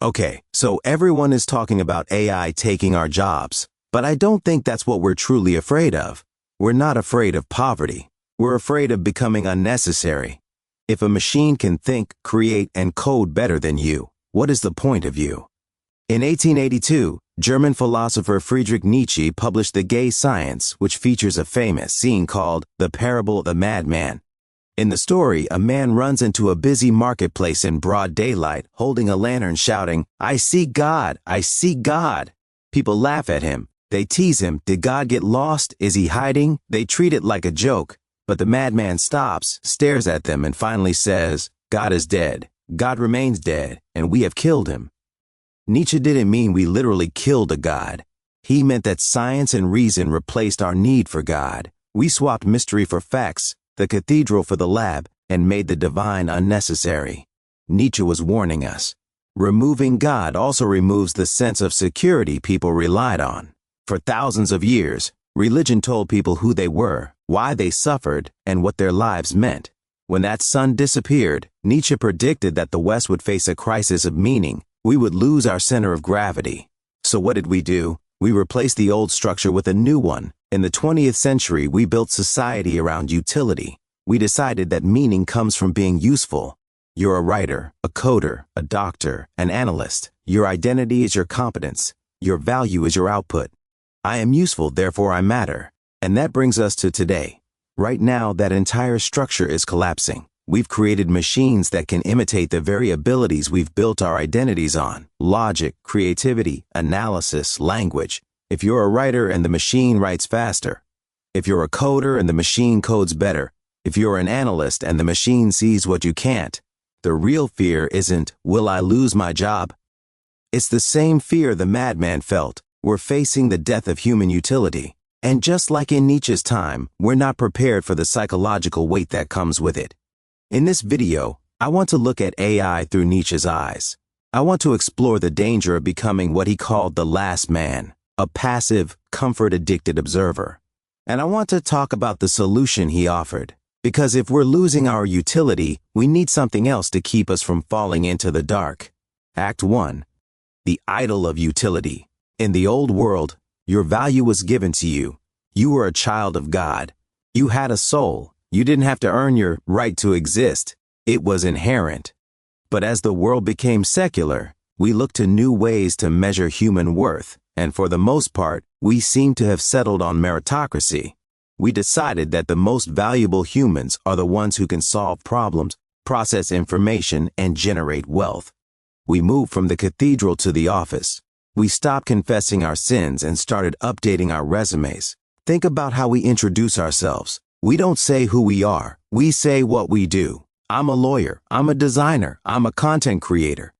Okay, so everyone is talking about AI taking our jobs, but I don't think that's what we're truly afraid of. We're not afraid of poverty. We're afraid of becoming unnecessary. If a machine can think, create, and code better than you, what is the point of you? In 1882, German philosopher Friedrich Nietzsche published The Gay Science, which features a famous scene called The Parable of the Madman. In the story, a man runs into a busy marketplace in broad daylight, holding a lantern shouting, "I see God! I see God!" People laugh at him. They tease him. Did God get lost? Is he hiding? They treat it like a joke. But the madman stops, stares at them, and finally says, "God is dead. God remains dead, and we have killed him." Nietzsche didn't mean we literally killed a God. He meant that science and reason replaced our need for God. We swapped mystery for facts, the cathedral for the lab, and made the divine unnecessary. Nietzsche was warning us. Removing God also removes the sense of security people relied on. For thousands of years, religion told people who they were, why they suffered, and what their lives meant. When that sun disappeared, Nietzsche predicted that the West would face a crisis of meaning. We would lose our center of gravity. So what did we do? We replaced the old structure with a new one. In the 20th century, we built society around utility. We decided that meaning comes from being useful. You're a writer, a coder, a doctor, an analyst. Your identity is your competence. Your value is your output. I am useful, therefore I matter. And that brings us to today. Right now, that entire structure is collapsing. We've created machines that can imitate the very abilities we've built our identities on: logic, creativity, analysis, language. If you're a writer and the machine writes faster. If you're a coder and the machine codes better. If you're an analyst and the machine sees what you can't. The real fear isn't, will I lose my job? It's the same fear the madman felt. We're facing the death of human utility. And just like in Nietzsche's time, we're not prepared for the psychological weight that comes with it. In this video, I want to look at AI through Nietzsche's eyes. I want to explore the danger of becoming what he called the last man, a passive, comfort-addicted observer. And I want to talk about the solution he offered. Because if we're losing our utility, we need something else to keep us from falling into the dark. Act 1. The idol of utility. In the old world, your value was given to you. You were a child of God. You had a soul. You didn't have to earn your right to exist. It was inherent. But as the world became secular, we looked to new ways to measure human worth, and for the most part, we seem to have settled on meritocracy. We decided that the most valuable humans are the ones who can solve problems, process information, and generate wealth. We moved from the cathedral to the office. We stopped confessing our sins and started updating our resumes. Think about how we introduce ourselves. We don't say who we are, we say what we do. I'm a lawyer, I'm a designer, I'm a content creator.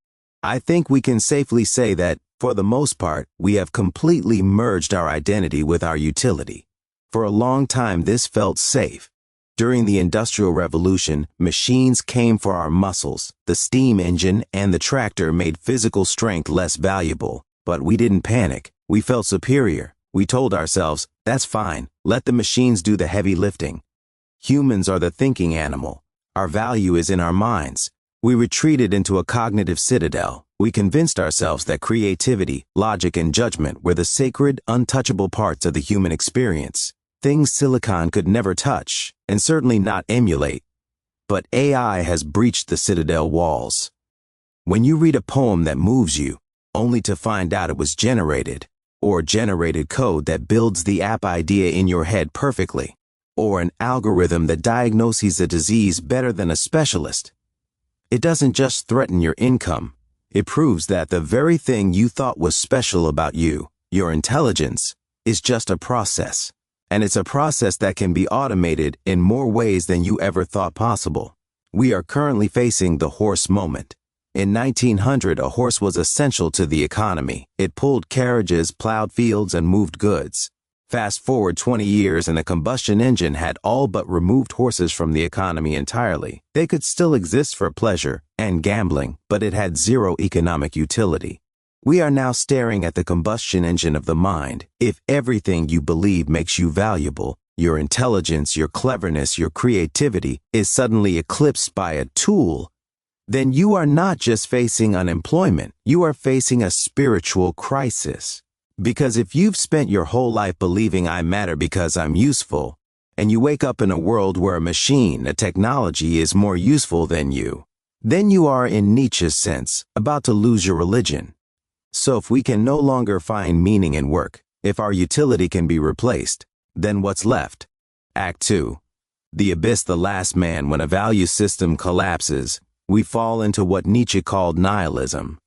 I think we can safely say that, for the most part, we have completely merged our identity with our utility. For a long time, this felt safe. During the Industrial Revolution, machines came for our muscles. The steam engine and the tractor made physical strength less valuable. But we didn't panic. We felt superior. We told ourselves, that's fine, let the machines do the heavy lifting. Humans are the thinking animal. Our value is in our minds. We retreated into a cognitive citadel. We convinced ourselves that creativity, logic, and judgment were the sacred, untouchable parts of the human experience. Things silicon could never touch, and certainly not emulate. But AI has breached the citadel walls. When you read a poem that moves you, only to find out it was generated, or generated code that builds the app idea in your head perfectly, or an algorithm that diagnoses a disease better than a specialist. It doesn't just threaten your income, it proves that the very thing you thought was special about you, your intelligence, is just a process. And it's a process that can be automated in more ways than you ever thought possible. We are currently facing the horse moment. In 1900, a horse was essential to the economy. It pulled carriages, plowed fields, and moved goods. Fast forward 20 years and a combustion engine had all but removed horses from the economy entirely. They could still exist for pleasure and gambling, but it had zero economic utility. We are now staring at the combustion engine of the mind. If everything you believe makes you valuable, your intelligence, your cleverness, your creativity, is suddenly eclipsed by a tool, then you are not just facing unemployment, you are facing a spiritual crisis. Because if you've spent your whole life believing I matter because I'm useful, and you wake up in a world where a machine, a technology, is more useful than you, then you are, in Nietzsche's sense, about to lose your religion. So if we can no longer find meaning in work, if our utility can be replaced, then what's left? Act 2. The abyss, the last man. When a value system collapses, we fall into what Nietzsche called nihilism.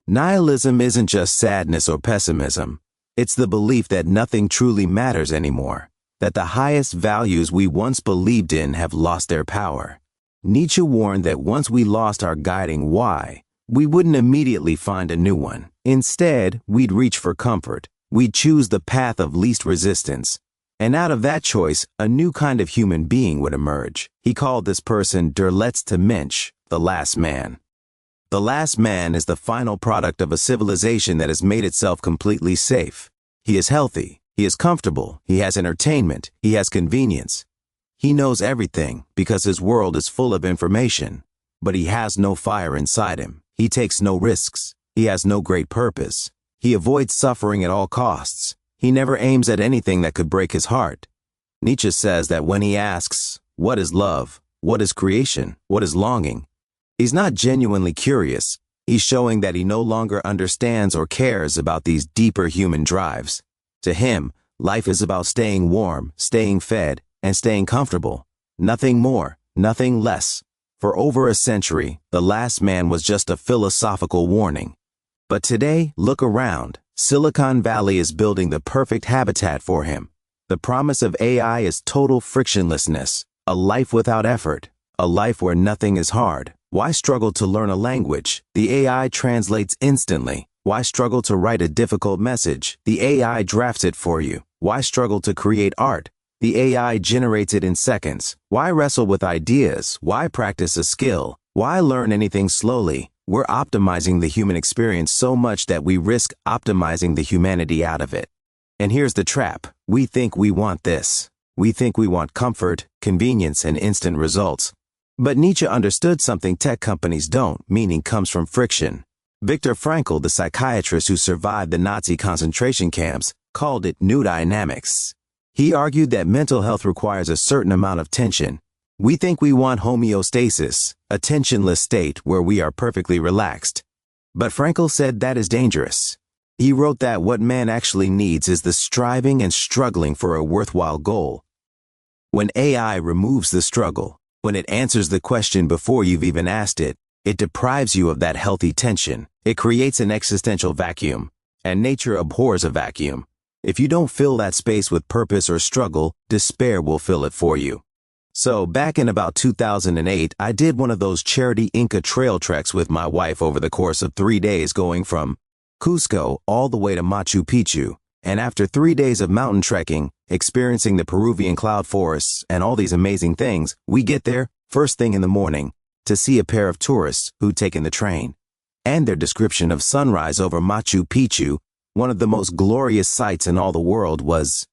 Nihilism isn't just sadness or pessimism. It's the belief that nothing truly matters anymore, that the highest values we once believed in have lost their power. Nietzsche warned that once we lost our guiding why, we wouldn't immediately find a new one. Instead, we'd reach for comfort. We'd choose the path of least resistance. And out of that choice, a new kind of human being would emerge. He called this person der letzte Mensch, the last man. The last man is the final product of a civilization that has made itself completely safe. He is healthy, he is comfortable, he has entertainment, he has convenience. He knows everything because his world is full of information, but he has no fire inside him. He takes no risks. He has no great purpose. He avoids suffering at all costs. He never aims at anything that could break his heart. Nietzsche says that when he asks, what is love? What is creation? What is longing? He's not genuinely curious. He's showing that he no longer understands or cares about these deeper human drives. To him, life is about staying warm, staying fed, and staying comfortable. Nothing more, nothing less. For over a century, the last man was just a philosophical warning. But today, look around. Silicon Valley is building the perfect habitat for him. The promise of AI is total frictionlessness, a life without effort, a life where nothing is hard. Why struggle to learn a language? The AI translates instantly. Why struggle to write a difficult message? The AI drafts it for you. Why struggle to create art? The AI generates it in seconds. Why wrestle with ideas? Why practice a skill? Why learn anything slowly? We're optimizing the human experience so much that we risk optimizing the humanity out of it. And here's the trap. We think we want this. We think we want comfort, convenience, and instant results. But Nietzsche understood something tech companies don't, meaning comes from friction. Viktor Frankl, the psychiatrist who survived the Nazi concentration camps, called it new dynamics. He argued that mental health requires a certain amount of tension. We think we want homeostasis, a tensionless state where we are perfectly relaxed. But Frankl said that is dangerous. He wrote that what man actually needs is the striving and struggling for a worthwhile goal. When AI removes the struggle, when it answers the question before you've even asked it, it deprives you of that healthy tension. It creates an existential vacuum, and nature abhors a vacuum. If you don't fill that space with purpose or struggle, despair will fill it for you. So back in about 2008, I did one of those charity Inca trail treks with my wife over the course of 3 days, going from Cusco all the way to Machu Picchu. And after 3 days of mountain trekking, experiencing the Peruvian cloud forests and all these amazing things, we get there first thing in the morning to see a pair of tourists who'd taken the train. And their description of sunrise over Machu Picchu, one of the most glorious sights in all the world, was,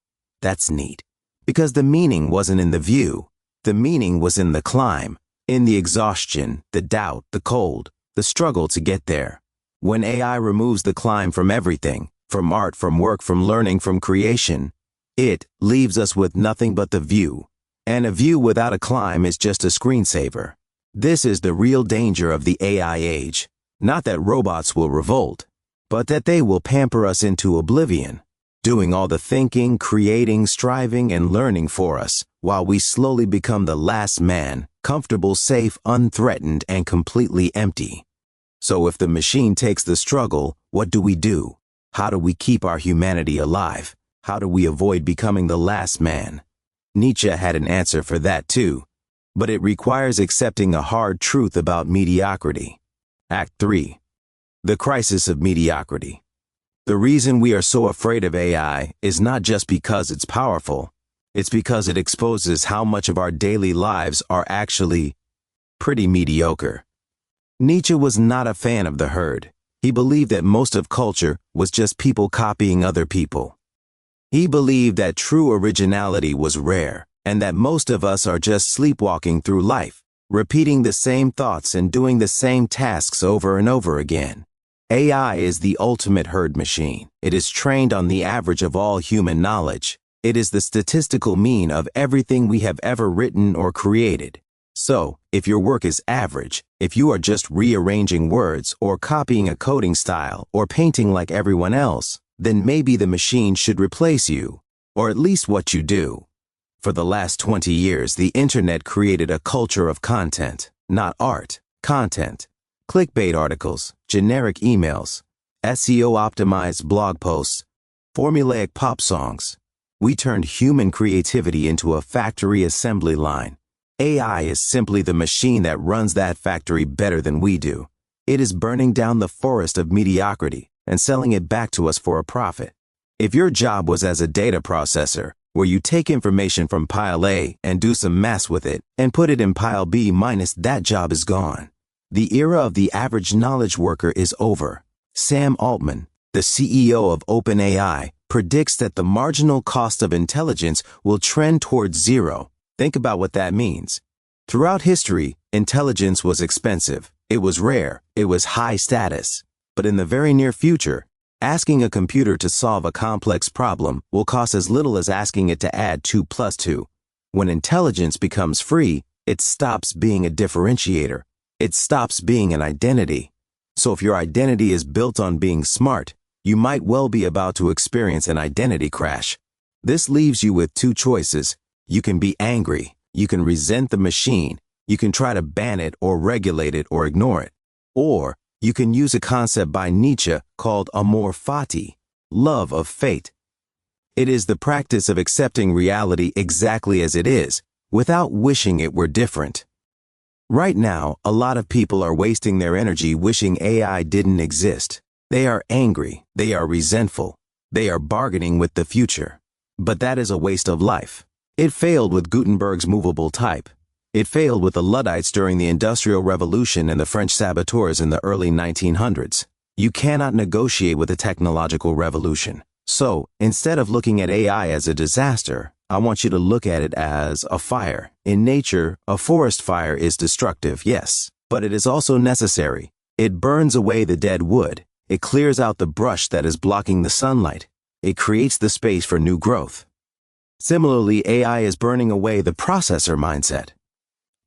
that's neat. Because the meaning wasn't in the view. The meaning was in the climb, in the exhaustion, the doubt, the cold, the struggle to get there. When AI removes the climb from everything, from art, from work, from learning, from creation, it leaves us with nothing but the view. And a view without a climb is just a screensaver. This is the real danger of the AI age. Not that robots will revolt, but that they will pamper us into oblivion, doing all the thinking, creating, striving, and learning for us, while we slowly become the last man, comfortable, safe, unthreatened, and completely empty. So if the machine takes the struggle, what do? How do we keep our humanity alive? How do we avoid becoming the last man? Nietzsche had an answer for that too, but it requires accepting a hard truth about mediocrity. Act 3. The Crisis of Mediocrity. The reason we are so afraid of AI is not just because it's powerful. It's because it exposes how much of our daily lives are actually pretty mediocre. Nietzsche was not a fan of the herd. He believed that most of culture was just people copying other people. He believed that true originality was rare, and that most of us are just sleepwalking through life, repeating the same thoughts and doing the same tasks over and over again. AI is the ultimate herd machine. It is trained on the average of all human knowledge. It is the statistical mean of everything we have ever written or created. So, if your work is average, if you are just rearranging words or copying a coding style or painting like everyone else, then maybe the machine should replace you, or at least what you do. For the last 20 years, the internet created a culture of content, not art. Content. Clickbait articles, generic emails, SEO-optimized blog posts, formulaic pop songs. We turned human creativity into a factory assembly line. AI is simply the machine that runs that factory better than we do. It is burning down the forest of mediocrity and selling it back to us for a profit. If your job was as a data processor, where you take information from pile A and do some math with it and put it in pile B minus, that job is gone. The era of the average knowledge worker is over. Sam Altman, the CEO of OpenAI, predicts that the marginal cost of intelligence will trend towards zero. Think about what that means. Throughout history, intelligence was expensive. It was rare. It was high status. But in the very near future, asking a computer to solve a complex problem will cost as little as asking it to add 2 plus 2. When intelligence becomes free, it stops being a differentiator. It stops being an identity. So if your identity is built on being smart, you might well be about to experience an identity crash. This leaves you with two choices. You can be angry. You can resent the machine. You can try to ban it or regulate it or ignore it. Or you can use a concept by Nietzsche called amor fati, love of fate. It is the practice of accepting reality exactly as it is, without wishing it were different. Right now, a lot of people are wasting their energy wishing AI didn't exist. They are angry. They are resentful. They are bargaining with the future. But that is a waste of life. It failed with Gutenberg's movable type. It failed with the Luddites during the Industrial Revolution and the French saboteurs in the early 1900s. You cannot negotiate with a technological revolution. So, instead of looking at AI as a disaster, I want you to look at it as a fire. In nature, a forest fire is destructive, yes, but it is also necessary. It burns away the dead wood. It clears out the brush that is blocking the sunlight. It creates the space for new growth. Similarly, AI is burning away the processor mindset.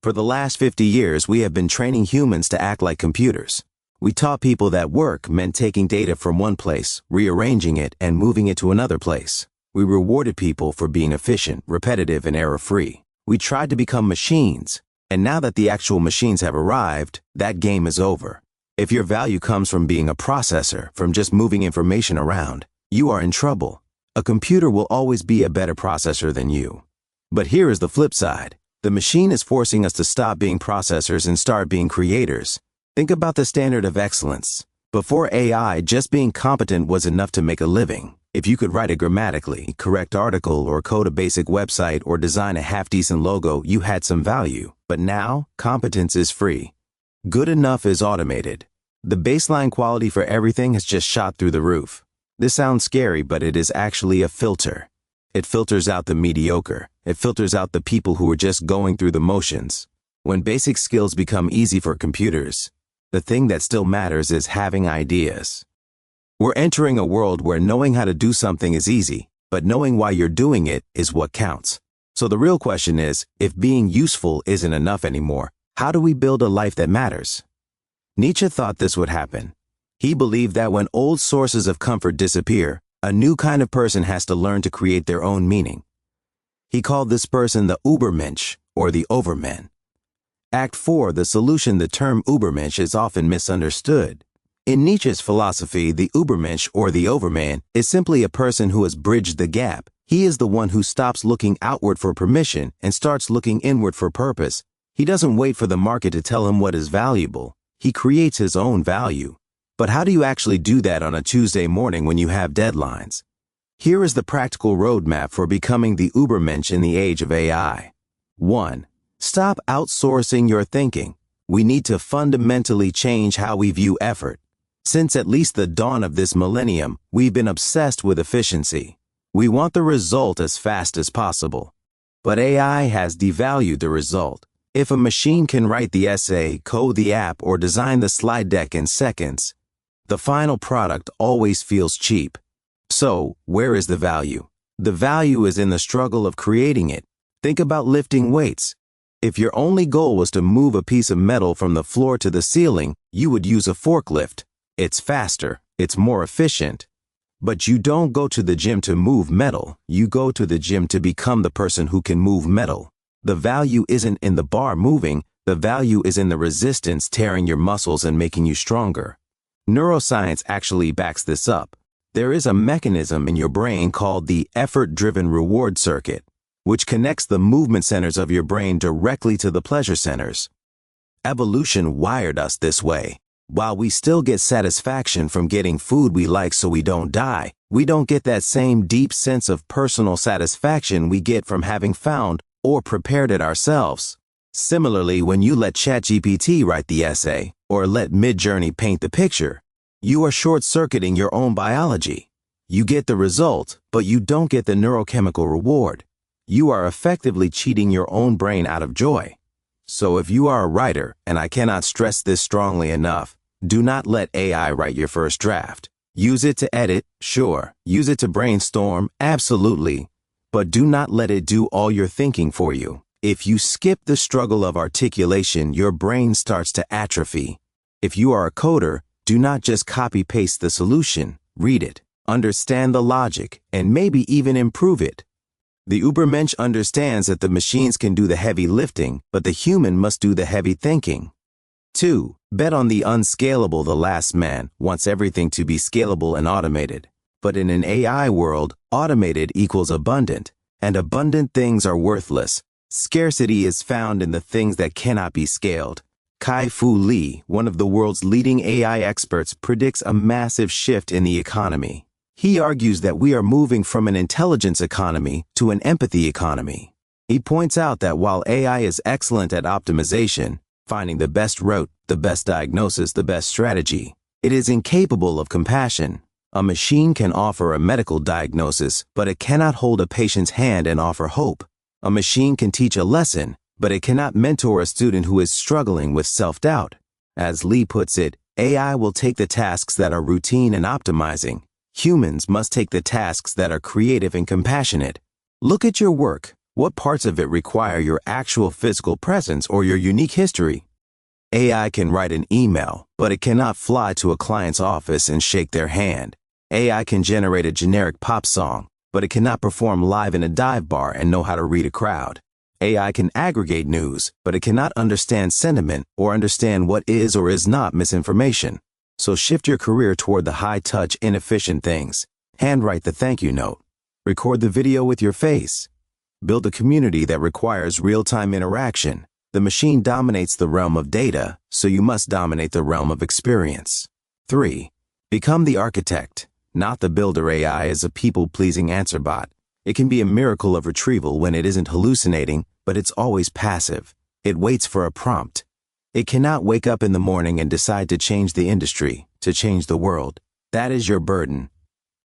For the last 50 years, we have been training humans to act like computers. We taught people that work meant taking data from one place, rearranging it, and moving it to another place. We rewarded people for being efficient, repetitive, and error-free. We tried to become machines, and now that the actual machines have arrived, that game is over. If your value comes from being a processor, from just moving information around, you are in trouble. A computer will always be a better processor than you. But here is the flip side. The machine is forcing us to stop being processors and start being creators. Think about the standard of excellence. Before AI, just being competent was enough to make a living. If you could write a grammatically correct article or code a basic website or design a half-decent logo, you had some value. But now, competence is free. Good enough is automated. The baseline quality for everything has just shot through the roof. This sounds scary, but it is actually a filter. It filters out the mediocre. It filters out the people who are just going through the motions. When basic skills become easy for computers, the thing that still matters is having ideas. We're entering a world where knowing how to do something is easy, but knowing why you're doing it is what counts. So the real question is, if being useful isn't enough anymore, how do we build a life that matters? Nietzsche thought this would happen. He believed that when old sources of comfort disappear, a new kind of person has to learn to create their own meaning. He called this person the Übermensch, or the Overman. Act 4, the solution. The term Übermensch is often misunderstood. In Nietzsche's philosophy, the Übermensch, or the Overman, is simply a person who has bridged the gap. He is the one who stops looking outward for permission and starts looking inward for purpose. He doesn't wait for the market to tell him what is valuable. He creates his own value. But how do you actually do that on a Tuesday morning when you have deadlines? Here is the practical roadmap for becoming the Übermensch in the age of AI. 1. Stop outsourcing your thinking. We need to fundamentally change how we view effort. Since at least the dawn of this millennium, we've been obsessed with efficiency. We want the result as fast as possible. But AI has devalued the result. If a machine can write the essay, code the app, or design the slide deck in seconds, the final product always feels cheap. So, where is the value? The value is in the struggle of creating it. Think about lifting weights. If your only goal was to move a piece of metal from the floor to the ceiling, you would use a forklift. It's faster, it's more efficient. But you don't go to the gym to move metal, you go to the gym to become the person who can move metal. The value isn't in the bar moving, the value is in the resistance tearing your muscles and making you stronger. Neuroscience actually backs this up. There is a mechanism in your brain called the effort-driven reward circuit, which connects the movement centers of your brain directly to the pleasure centers. Evolution wired us this way. While we still get satisfaction from getting food we like so we don't die, we don't get that same deep sense of personal satisfaction we get from having found or prepared it ourselves. Similarly, when you let ChatGPT write the essay or let Midjourney paint the picture, you are short-circuiting your own biology. You get the result, but you don't get the neurochemical reward. You are effectively cheating your own brain out of joy. So if you are a writer, and I cannot stress this strongly enough, do not let AI write your first draft. Use it to edit, sure. Use it to brainstorm, absolutely. But do not let it do all your thinking for you. If you skip the struggle of articulation, your brain starts to atrophy. If you are a coder, do not just copy-paste the solution. Read it, understand the logic, and maybe even improve it. The Übermensch understands that the machines can do the heavy lifting, but the human must do the heavy thinking. 2. Bet on the unscalable. The last man wants everything to be scalable and automated. But in an AI world, automated equals abundant, and abundant things are worthless. Scarcity is found in the things that cannot be scaled. Kai-Fu Lee, one of the world's leading AI experts, predicts a massive shift in the economy. He argues that we are moving from an intelligence economy to an empathy economy. He points out that while AI is excellent at optimization, finding the best route, the best diagnosis, the best strategy, it is incapable of compassion. A machine can offer a medical diagnosis, but it cannot hold a patient's hand and offer hope. A machine can teach a lesson, but it cannot mentor a student who is struggling with self-doubt. As Lee puts it, AI will take the tasks that are routine and optimizing. Humans must take the tasks that are creative and compassionate. Look at your work. What parts of it require your actual physical presence or your unique history? AI can write an email, but it cannot fly to a client's office and shake their hand. AI can generate a generic pop song, but it cannot perform live in a dive bar and know how to read a crowd. AI can aggregate news, but it cannot understand sentiment or understand what is or is not misinformation. So shift your career toward the high-touch, inefficient things. Handwrite the thank you note. Record the video with your face. Build a community that requires real-time interaction. The machine dominates the realm of data, so you must dominate the realm of experience. 3. Become the architect, not the builder. AI is a people-pleasing answer bot. It can be a miracle of retrieval when it isn't hallucinating, but it's always passive. It waits for a prompt. It cannot wake up in the morning and decide to change the industry, to change the world. That is your burden.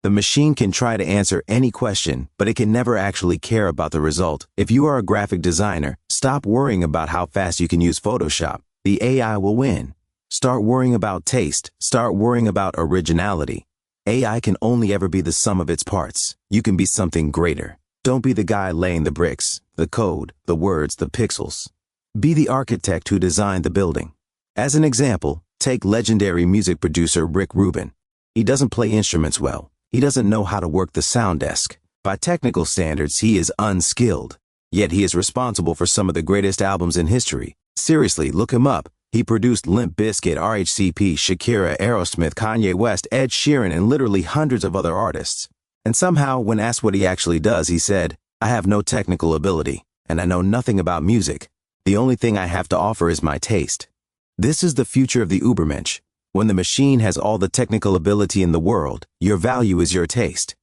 The machine can try to answer any question, but it can never actually care about the result. If you are a graphic designer, stop worrying about how fast you can use Photoshop. The AI will win. Start worrying about taste. Start worrying about originality. AI can only ever be the sum of its parts. You can be something greater. Don't be the guy laying the bricks, the code, the words, the pixels. Be the architect who designed the building. As an example, take legendary music producer Rick Rubin. He doesn't play instruments well. He doesn't know how to work the sound desk. By technical standards, he is unskilled. Yet he is responsible for some of the greatest albums in history. Seriously, look him up. He produced Limp Bizkit, RHCP, Shakira, Aerosmith, Kanye West, Ed Sheeran, and literally hundreds of other artists. And somehow, when asked what he actually does, he said, "I have no technical ability, and I know nothing about music. The only thing I have to offer is my taste." This is the future of the Übermensch. When the machine has all the technical ability in the world, your value is your taste.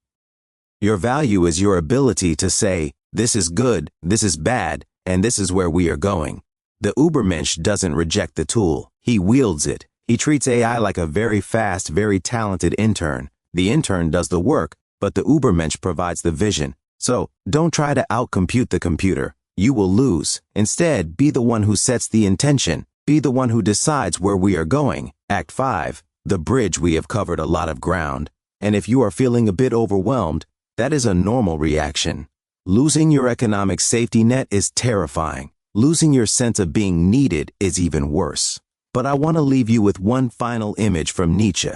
Your value is your ability to say, this is good, this is bad, and this is where we are going. The Übermensch doesn't reject the tool. He wields it. He treats AI like a very fast, very talented intern. The intern does the work, but the Übermensch provides the vision. So, don't try to outcompute the computer. You will lose. Instead, be the one who sets the intention. Be the one who decides where we are going. Act 5. The bridge. We have covered a lot of ground. And if you are feeling a bit overwhelmed, that is a normal reaction. Losing your economic safety net is terrifying. Losing your sense of being needed is even worse. But I want to leave you with one final image from Nietzsche.